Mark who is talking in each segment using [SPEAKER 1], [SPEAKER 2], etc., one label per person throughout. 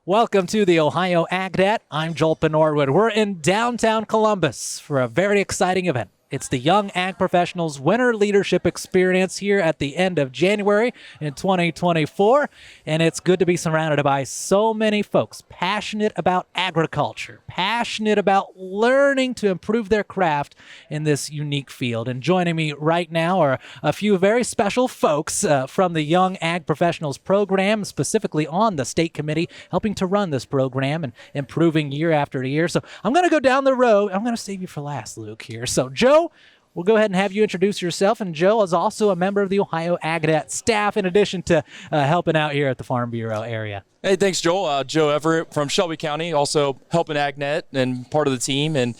[SPEAKER 1] Welcome to the Ohio AgNet. I'm Joel Penhorwood. We're in downtown Columbus for a very exciting event. It's the Young Ag Professionals Winter Leadership Experience here at the end of January in 2024. And it's good to be surrounded by so many folks passionate about agriculture, passionate about learning to improve their craft in this unique field. And joining me right now are a few very special folks from the Young Ag Professionals program, specifically on the state committee, helping to run this program and improving year after year. So I'm going to go down the road. I'm going to save you for last, Luke, here. So Joe, we'll go ahead and have you introduce yourself. And Joe is also a member of the Ohio AgNet staff, in addition to helping out here at the Farm Bureau area.
[SPEAKER 2] Hey, thanks, Joel. Joe Everett from Shelby County, also helping AgNet and part of the team. And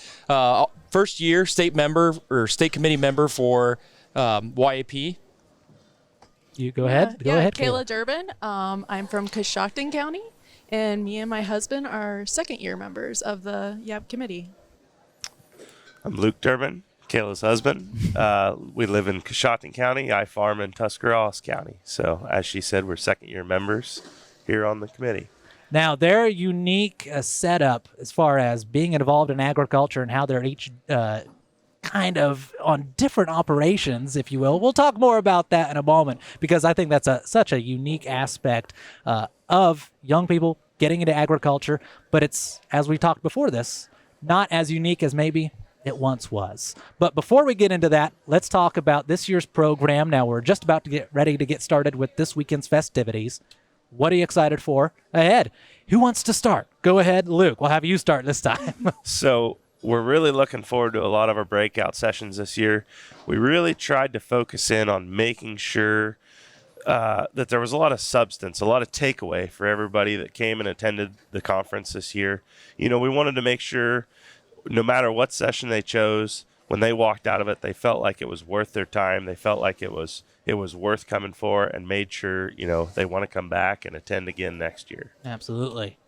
[SPEAKER 2] first year state member or state committee member for YAP.
[SPEAKER 1] You go ahead. Go ahead,
[SPEAKER 3] Kayla Durbin. I'm from Coshocton County, and me and my husband are second-year members of the YAP committee.
[SPEAKER 4] I'm Luke Durbin, Kayla's husband. We live in Coshocton County. I farm in Tuscarawas County. So, as she said, we're second-year members here on the committee.
[SPEAKER 1] Now, their unique setup as far as being involved in agriculture and how they're each kind of on different operations, if you will. We'll talk more about that in a moment, because I think that's such a unique aspect of young people getting into agriculture. But it's, as we talked before this, not as unique as maybe it once was. But before we get into that, let's talk about this year's program. Now, we're just about to get ready to get started with this weekend's festivities. What are you excited for ahead? Who wants to start? Go ahead, Luke. We'll have you start this time.
[SPEAKER 4] So we're really looking forward to a lot of our breakout sessions this year. We really tried to focus in on making sure that there was a lot of substance, a lot of takeaway for everybody that came and attended the conference this year. You know, we wanted to make sure no matter what session they chose, when they walked out of it, they felt like it was worth their time. They felt like it was worth coming for, and made sure, you know, they want to come back and attend again next year.
[SPEAKER 1] Absolutely.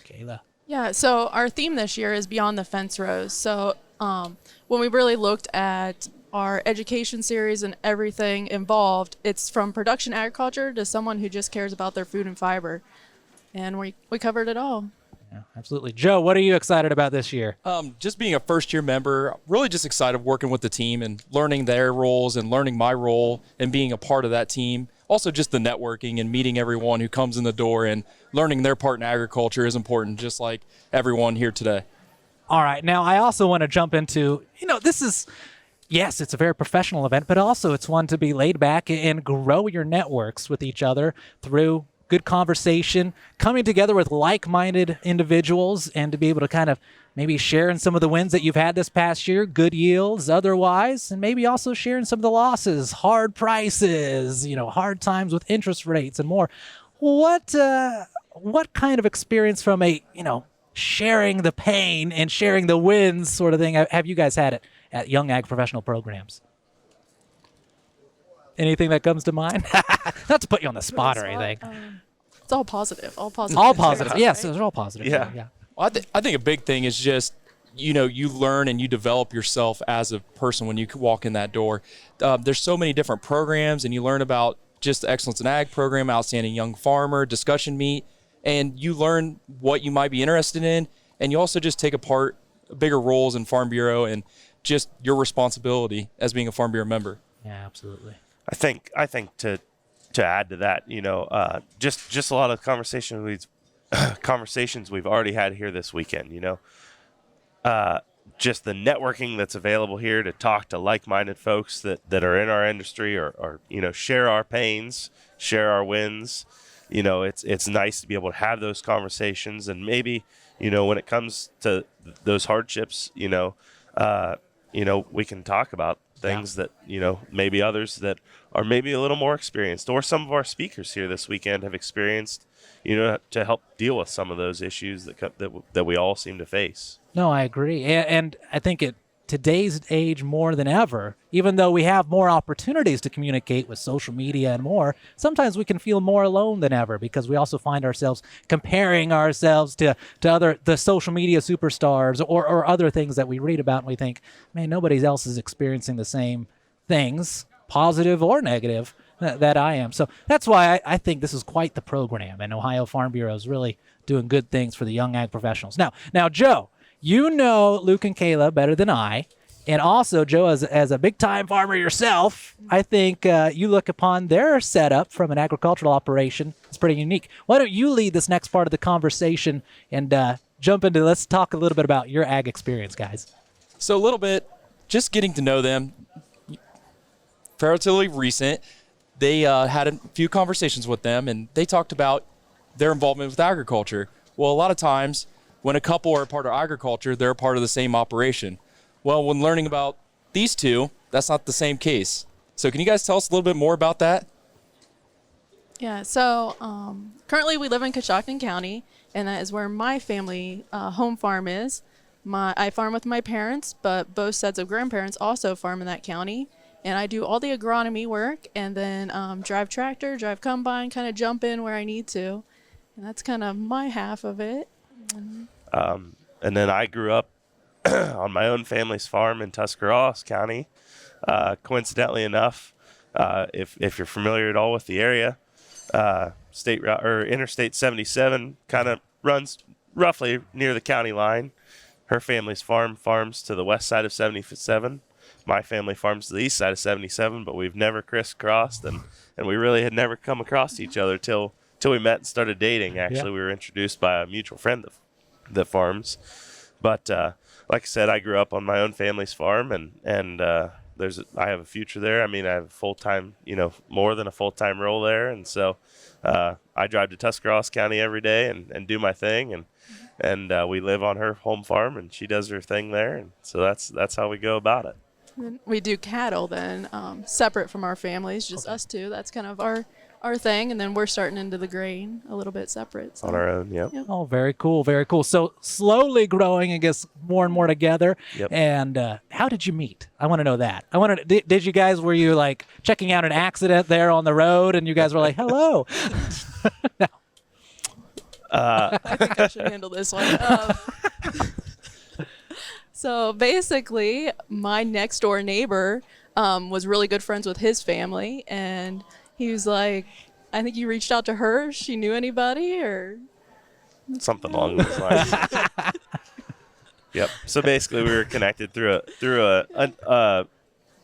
[SPEAKER 1] Kayla.
[SPEAKER 3] Yeah, so our theme this year is Beyond the Fencerows. So when we really looked at our education series and everything involved, it's from production agriculture to someone who just cares about their food and fiber. And we covered it all.
[SPEAKER 1] Yeah, absolutely. Joe, what are you excited about this year?
[SPEAKER 2] Just being a first-year member, really just excited working with the team and learning their roles and learning my role and being a part of that team. Also, just the networking and meeting everyone who comes in the door and learning their part in agriculture is important, just like everyone here today.
[SPEAKER 1] All right. Now, I also want to jump into, this is, yes, it's a very professional event, but also it's one to be laid back and grow your networks with each other through good conversation, coming together with like-minded individuals, and to be able to kind of maybe share in some of the wins that you've had this past year, good yields otherwise, and maybe also sharing some of the losses, hard prices, hard times with interest rates and more. What kind of experience from a, sharing the pain and sharing the wins sort of thing have you guys had at Young Ag Professional programs? Anything that comes to mind? Not to put you on the spot or anything.
[SPEAKER 3] It's all positive. All positive.
[SPEAKER 1] All positive. Yes,
[SPEAKER 3] right?
[SPEAKER 1] those are all positive.
[SPEAKER 4] Yeah.
[SPEAKER 2] Well, I think a big thing is just, you learn and you develop yourself as a person when you walk in that door. There's so many different programs, and you learn about just the Excellence in Ag program, Outstanding Young Farmer, Discussion Meet, and you learn what you might be interested in, and you also just take apart bigger roles in Farm Bureau and just your responsibility as being a Farm Bureau member.
[SPEAKER 1] Yeah, absolutely.
[SPEAKER 4] I think to add to that, just a lot of conversations we've already had here this weekend, just the networking that's available here to talk to like-minded folks that are in our industry or share our pains, share our wins. It's nice to be able to have those conversations, and maybe, when it comes to those hardships, we can talk about things that, maybe others that are maybe a little more experienced, or some of our speakers here this weekend have experienced, to help deal with some of those issues that we all seem to face.
[SPEAKER 1] No, I agree. And I think at today's age more than ever, even though we have more opportunities to communicate with social media and more, sometimes we can feel more alone than ever, because we also find ourselves comparing ourselves to the social media superstars or other things that we read about, and we think, man, nobody else is experiencing the same things, positive or negative, that I am. So that's why I think this is quite the program, and Ohio Farm Bureau is really doing good things for the young ag professionals. Now, Joe, you know Luke and Kayla better than I. And also, Joe, as a big-time farmer yourself, I think you look upon their setup from an agricultural operation. It's pretty unique. Why don't you lead this next part of the conversation and jump into, let's talk a little bit about your ag experience, guys.
[SPEAKER 2] So a little bit, just getting to know them, relatively recent. They had a few conversations with them, and they talked about their involvement with agriculture. Well, a lot of times when a couple are a part of agriculture, they're a part of the same operation. Well, when learning about these two, that's not the same case. So can you guys tell us a little bit more about that?
[SPEAKER 3] Yeah, so currently we live in Coshocton County, and that is where my family home farm is. I farm with my parents, but both sets of grandparents also farm in that county. And I do all the agronomy work, and then drive tractor, drive combine, kind of jump in where I need to. And that's kind of my half of it.
[SPEAKER 4] And then I grew up on my own family's farm in Tuscarawas County. Coincidentally enough, if you're familiar at all with the area, state route or Interstate 77 kind of runs roughly near the county line. Her family's farms to the west side of 77. My family farms to the east side of 77, but we've never crisscrossed, and we really had never come across each other till we met and started dating. Actually, we were introduced by a mutual friend that farms. But like I said, I grew up on my own family's farm, and I have a future there. I mean, I have a full-time, more than a full-time role there, and so I drive to Tuscarawas County every day and do my thing, and we live on her home farm, and she does her thing there, and so that's how we go about it.
[SPEAKER 3] And we do cattle then, separate from our families, just us two. That's kind of our thing, and then we're starting into the grain a little bit separate. So.
[SPEAKER 4] On our own, yep.
[SPEAKER 1] Oh, very cool, very cool. So slowly growing, I guess, more and more together.
[SPEAKER 4] Yep.
[SPEAKER 1] And how did you meet? I want to know that. Did you guys, were you like checking out an accident there on the road, and you guys were like, hello? No.
[SPEAKER 3] I think I should handle this one. So basically, my next door neighbor was really good friends with his family, and he was like, I think you reached out to her. She knew anybody, or
[SPEAKER 4] Something along those lines. Yep. So basically, we were connected through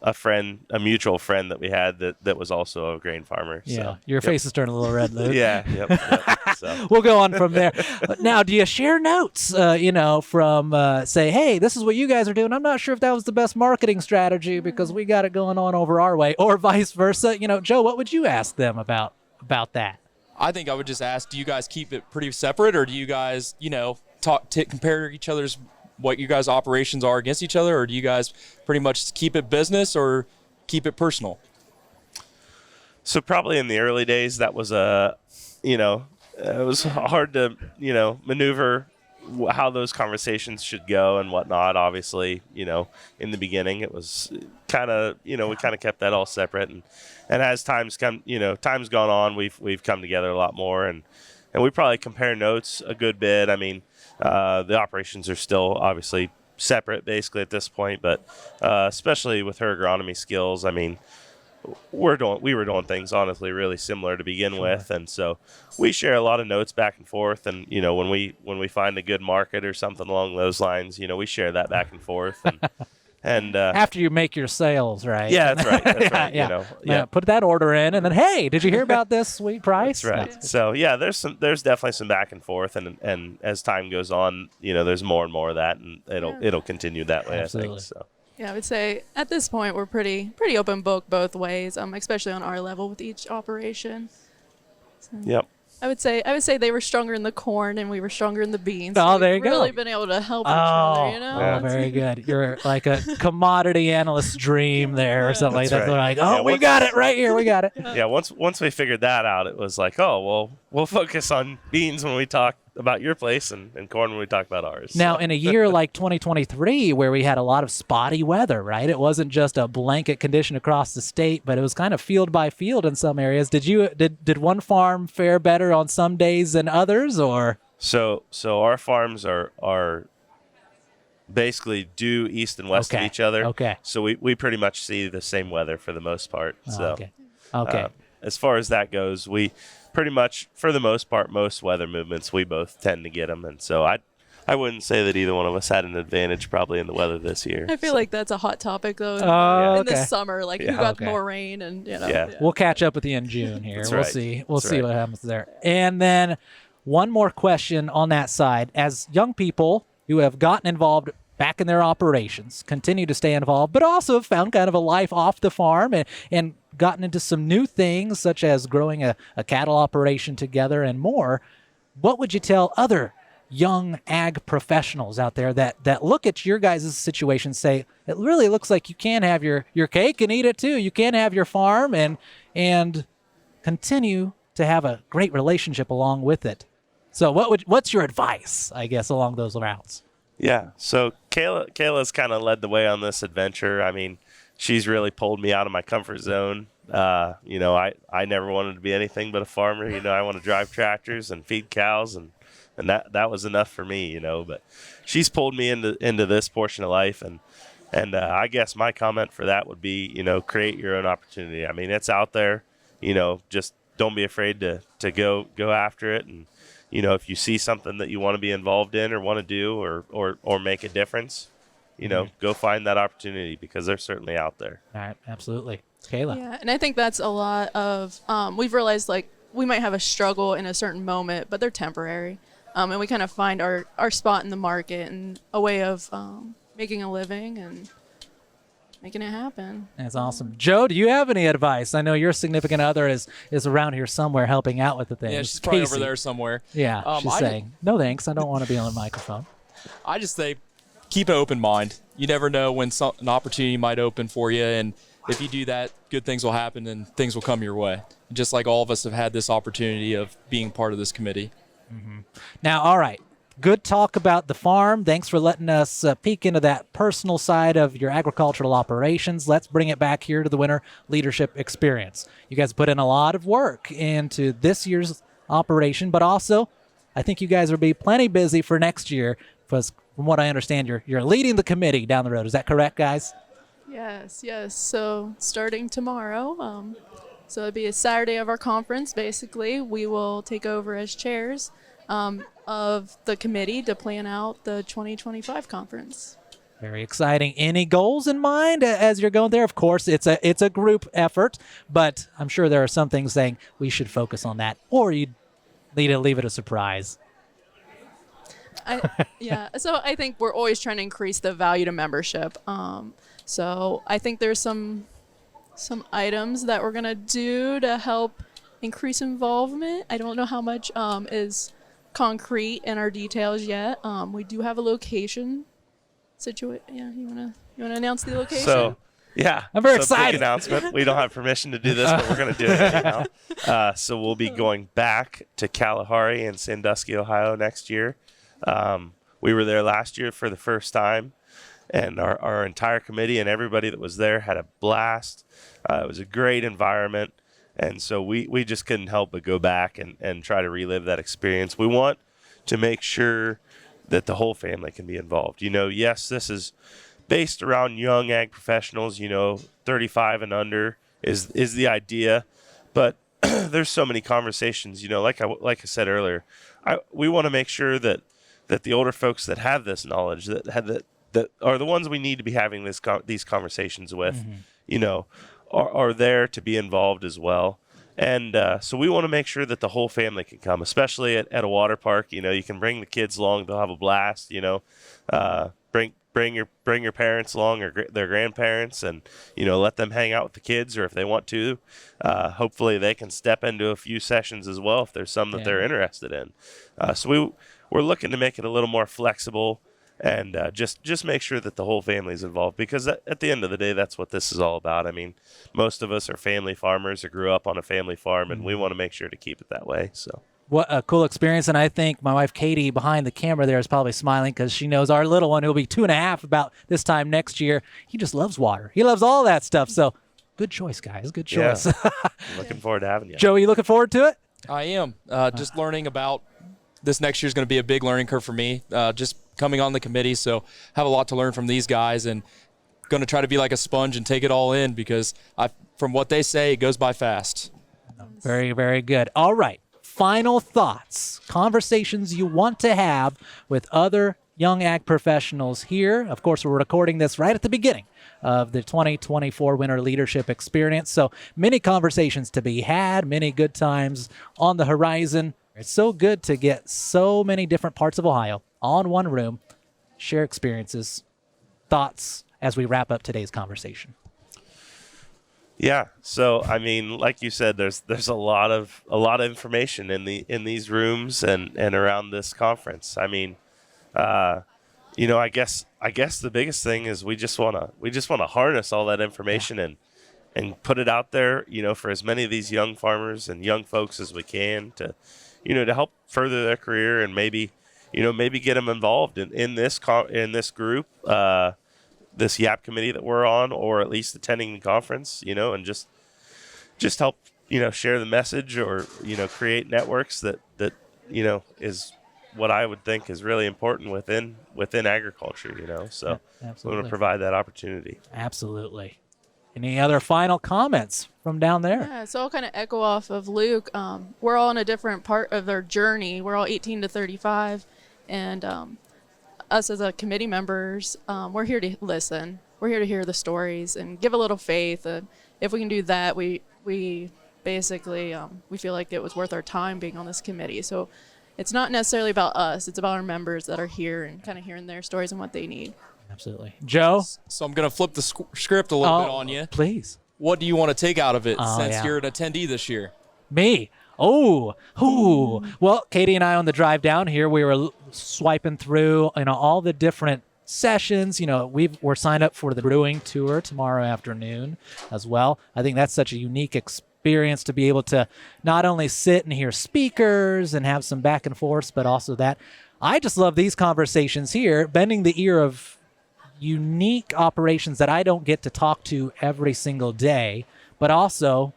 [SPEAKER 4] a friend, a mutual friend that we had that was also a grain farmer.
[SPEAKER 1] Yeah,
[SPEAKER 4] So,
[SPEAKER 1] your face is turning a little red, Luke.
[SPEAKER 4] yeah. Yep. So.
[SPEAKER 1] We'll go on from there. Now, do you share notes, from, say, hey, this is what you guys are doing. I'm not sure if that was the best marketing strategy because we got it going on over our way, or vice versa. Joe, what would you ask them about that?
[SPEAKER 2] I think I would just ask, do you guys keep it pretty separate, or do you guys, compare each other's what you guys' operations are against each other, or do you guys pretty much keep it business or keep it personal?
[SPEAKER 4] So probably in the early days, that was it was hard to, maneuver how those conversations should go and whatnot. Obviously, in the beginning, it was kind of, we kind of kept that all separate. And as time's gone on, we've come together a lot more, and we probably compare notes a good bit. I mean, the operations are still obviously separate basically at this point, but especially with her agronomy skills, I mean, we were doing things honestly really similar to begin with, and so we share a lot of notes back and forth. And when we find a good market or something along those lines, we share that back and forth. And
[SPEAKER 1] after you make your sales, right?
[SPEAKER 4] Yeah, that's right. That's right.
[SPEAKER 1] Yeah. Put that order in, and then, hey, did you hear about this sweet price?
[SPEAKER 4] That's right. So yeah, there's definitely some back and forth, and as time goes on, there's more and more of that, and it'll continue that way.
[SPEAKER 1] Absolutely.
[SPEAKER 4] I think so.
[SPEAKER 3] yeah, I would say at this point we're pretty open book both ways, especially on our level with each operation. So.
[SPEAKER 4] Yep.
[SPEAKER 3] I would say they were stronger in the corn and we were stronger in the beans.
[SPEAKER 1] Oh,
[SPEAKER 3] so
[SPEAKER 1] there
[SPEAKER 3] we've
[SPEAKER 1] you
[SPEAKER 3] really
[SPEAKER 1] go.
[SPEAKER 3] been able to help each other,
[SPEAKER 1] Oh, very good. You're like a commodity analyst's dream there or something like that.
[SPEAKER 4] right.
[SPEAKER 1] They're like,
[SPEAKER 4] Yeah,
[SPEAKER 1] we got it right here. We got it.
[SPEAKER 4] Yeah, once we figured that out, it was like, oh, well, we'll focus on beans when we talk about your place and corn when we talk about ours.
[SPEAKER 1] Now, in a year like 2023, where we had a lot of spotty weather, right? It wasn't just a blanket condition across the state, but it was kind of field by field in some areas. Did one farm fare better on some days than others, or?
[SPEAKER 4] So our farms are basically due east and west of each other.
[SPEAKER 1] Okay.
[SPEAKER 4] So we pretty much see the same weather for the most part. So
[SPEAKER 1] Okay.
[SPEAKER 4] as far as that goes, we pretty much, for the most part, most weather movements, we both tend to get them. And so I wouldn't say that either one of us had an advantage probably in the weather this year.
[SPEAKER 3] I feel like that's a hot topic though in the summer, like who got more rain and
[SPEAKER 1] We'll catch up with you in June here.
[SPEAKER 4] That's
[SPEAKER 1] we'll
[SPEAKER 4] right.
[SPEAKER 1] see. We'll
[SPEAKER 4] That's
[SPEAKER 1] see
[SPEAKER 4] right.
[SPEAKER 1] what happens there. And then one more question on that side. As young people who have gotten involved back in their operations, continue to stay involved, but also have found kind of a life off the farm and gotten into some new things such as growing a cattle operation together and more, what would you tell other young ag professionals out there that look at your guys' situation, say, it really looks like you can have your cake and eat it too. You can have your farm and continue to have a great relationship along with it. So what's your advice, I guess, along those routes?
[SPEAKER 4] Yeah. So Kayla's kind of led the way on this adventure. I mean, she's really pulled me out of my comfort zone. I never wanted to be anything but a farmer. I want to drive tractors and feed cows and that was enough for me, but she's pulled me into this portion of life. And I guess my comment for that would be, create your own opportunity. I mean, it's out there, just don't be afraid to go after it. And, if you see something that you want to be involved in or want to do or make a difference, go find that opportunity because they're certainly out there.
[SPEAKER 1] All right. Absolutely. Kayla.
[SPEAKER 3] Yeah. And I think that's a lot of, we've realized like we might have a struggle in a certain moment, but they're temporary. And we kind of find our spot in the market and a way of making a living and making it happen.
[SPEAKER 1] That's awesome. Joe, do you have any advice? I know your significant other is around here somewhere helping out with the things.
[SPEAKER 2] Yeah, she's probably
[SPEAKER 1] Casey.
[SPEAKER 2] over there somewhere.
[SPEAKER 1] Yeah, she's saying, no thanks, I don't want to be on the microphone.
[SPEAKER 2] I just say keep an open mind. You never know when an opportunity might open for you, and if you do that, good things will happen and things will come your way. Just like all of us have had this opportunity of being part of this committee.
[SPEAKER 1] Mm-hmm. Now, all right. Good talk about the farm. Thanks for letting us peek into that personal side of your agricultural operations. Let's bring it back here to the winter leadership experience. You guys put in a lot of work into this year's operation, but also I think you guys will be plenty busy for next year because from what I understand, you're leading the committee down the road. Is that correct, guys?
[SPEAKER 3] Yes. So starting tomorrow, so it'll be a Saturday of our conference, basically. We will take over as chairs of the committee to plan out the 2025 conference.
[SPEAKER 1] Very exciting. Any goals in mind as you're going there? Of course, it's a group effort, but I'm sure there are some things saying we should focus on that, or you need to leave it a surprise.
[SPEAKER 3] So I think we're always trying to increase the value to membership. So I think there's some items that we're gonna do to help increase involvement. I don't know how much is concrete in our details yet. We do have a location situation. Yeah, you wanna announce the location?
[SPEAKER 4] So, yeah,
[SPEAKER 1] I'm very
[SPEAKER 4] big
[SPEAKER 1] excited.
[SPEAKER 4] announcement. We don't have permission to do this, but we're going to do it anyhow. So we'll be going back to Kalahari in Sandusky, Ohio next year. We were there last year for the first time, and our entire committee and everybody that was there had a blast. It was a great environment. And so we just couldn't help but go back and try to relive that experience. We want to make sure that the whole family can be involved. Yes, this is based around young ag professionals, 35 and under is the idea. But there's so many conversations, like I said earlier, we want to make sure that the older folks that have this knowledge, that are the ones we need to be having these conversations with, are there to be involved as well. And so we want to make sure that the whole family can come, especially at a water park. You can bring the kids along; they'll have a blast. Bring your parents along or their grandparents, and let them hang out with the kids, or if they want to, hopefully they can step into a few sessions as well if there's some that they're interested in. So we're looking to make it a little more flexible. And just make sure that the whole family is involved because at the end of the day, that's what this is all about. I mean, most of us are family farmers or grew up on a family farm, and we want to make sure to keep it that way. So,
[SPEAKER 1] what a cool experience. And I think my wife, Katie, behind the camera there is probably smiling because she knows our little one, who will be 2.5 about this time next year, he just loves water. He loves all that stuff. So good choice, guys. Good choice.
[SPEAKER 4] Yeah. Looking forward to having you.
[SPEAKER 1] Joe, you looking forward to it?
[SPEAKER 2] I am. Just learning about this next year is going to be a big learning curve for me. Just coming on the committee, so have a lot to learn from these guys, and going to try to be like a sponge and take it all in because from what they say, it goes by fast.
[SPEAKER 1] Very, very good. All right. Final thoughts, conversations you want to have with other young ag professionals here. Of course, we're recording this right at the beginning of the 2024 Winter Leadership Experience. So many conversations to be had, many good times on the horizon. It's so good to get so many different parts of Ohio all in one room, share experiences, thoughts as we wrap up today's conversation.
[SPEAKER 4] Yeah. So I mean, like you said, there's a lot of information in these rooms and around this conference. I mean, I guess the biggest thing is we just wanna harness all that information and put it out there, for as many of these young farmers and young folks as we can to help further their career and maybe get them involved in this group. This YAP committee that we're on, or at least attending the conference, and just help, share the message or, create networks that is what I would think is really important within agriculture, so
[SPEAKER 1] Yeah,
[SPEAKER 4] we want to provide that opportunity.
[SPEAKER 1] Absolutely. Any other final comments from down there?
[SPEAKER 3] Yeah, so I'll kind of echo off of Luke. We're all in a different part of their journey. We're all 18 to 35, and us as committee members, we're here to listen. We're here to hear the stories and give a little faith. And if we can do that, we basically we feel like it was worth our time being on this committee. So it's not necessarily about us. It's about our members that are here and kind of hearing their stories and what they need.
[SPEAKER 1] Absolutely. Joe?
[SPEAKER 2] So I'm going to flip the script a little bit on you.
[SPEAKER 1] Please.
[SPEAKER 2] What do you want to take out of it since
[SPEAKER 1] yeah.
[SPEAKER 2] you're an attendee this year?
[SPEAKER 1] Me? Oh, ooh. Well, Katie and I on the drive down here, we were swiping through, all the different sessions. We're signed up for the brewing tour tomorrow afternoon as well. I think that's such a unique experience to be able to not only sit and hear speakers and have some back and forth, but also that. I just love these conversations here, bending the ear of unique operations that I don't get to talk to every single day, but also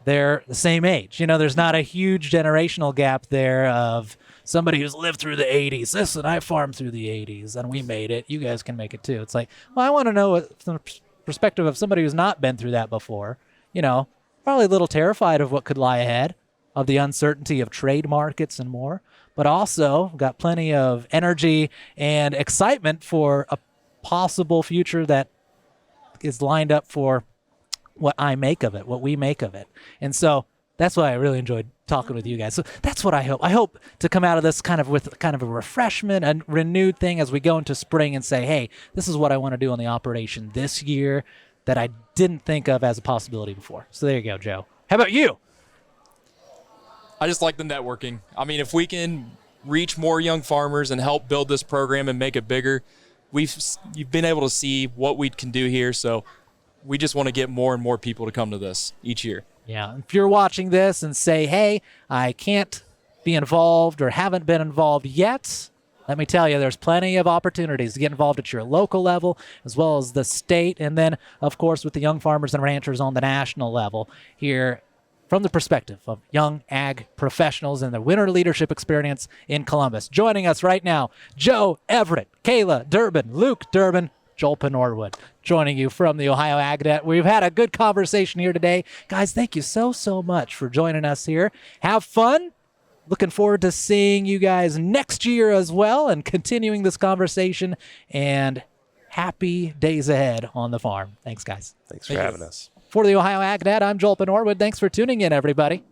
[SPEAKER 1] they're the same age. There's not a huge generational gap there of somebody who's lived through the 80s. Listen, I farmed through the 80s and we made it. You guys can make it too. It's like, well, I want to know from the perspective of somebody who's not been through that before, probably a little terrified of what could lie ahead, of the uncertainty of trade markets and more, but also got plenty of energy and excitement for a possible future that is lined up for what I make of it, what we make of it. And so that's why I really enjoyed talking with you guys. So that's what I hope. I hope to come out of this with kind of a refreshment and renewed thing as we go into spring and say, hey, this is what I want to do on the operation this year that I didn't think of as a possibility before. So there you go, Joe. How about you?
[SPEAKER 2] I just like the networking. I mean, if we can reach more young farmers and help build this program and make it bigger, you've been able to see what we can do here. So we just want to get more and more people to come to this each year.
[SPEAKER 1] Yeah. If you're watching this and say, hey, I can't be involved or haven't been involved yet, let me tell you, there's plenty of opportunities to get involved at your local level as well as the state. And then, of course, with the young farmers and ranchers on the national level here from the perspective of young ag professionals and the Winter Leadership Experience in Columbus. Joining us right now, Joe Everett, Kayla Durbin, Luke Durbin, Joel Penhorwood, joining you from the Ohio AgNet. We've had a good conversation here today. Guys, thank you so much for joining us here. Have fun. Looking forward to seeing you guys next year as well and continuing this conversation. And happy days ahead on the farm. Thanks, guys.
[SPEAKER 4] Thanks for having us.
[SPEAKER 1] For the Ohio AgNet, I'm Joel Penhorwood. Thanks for tuning in, everybody.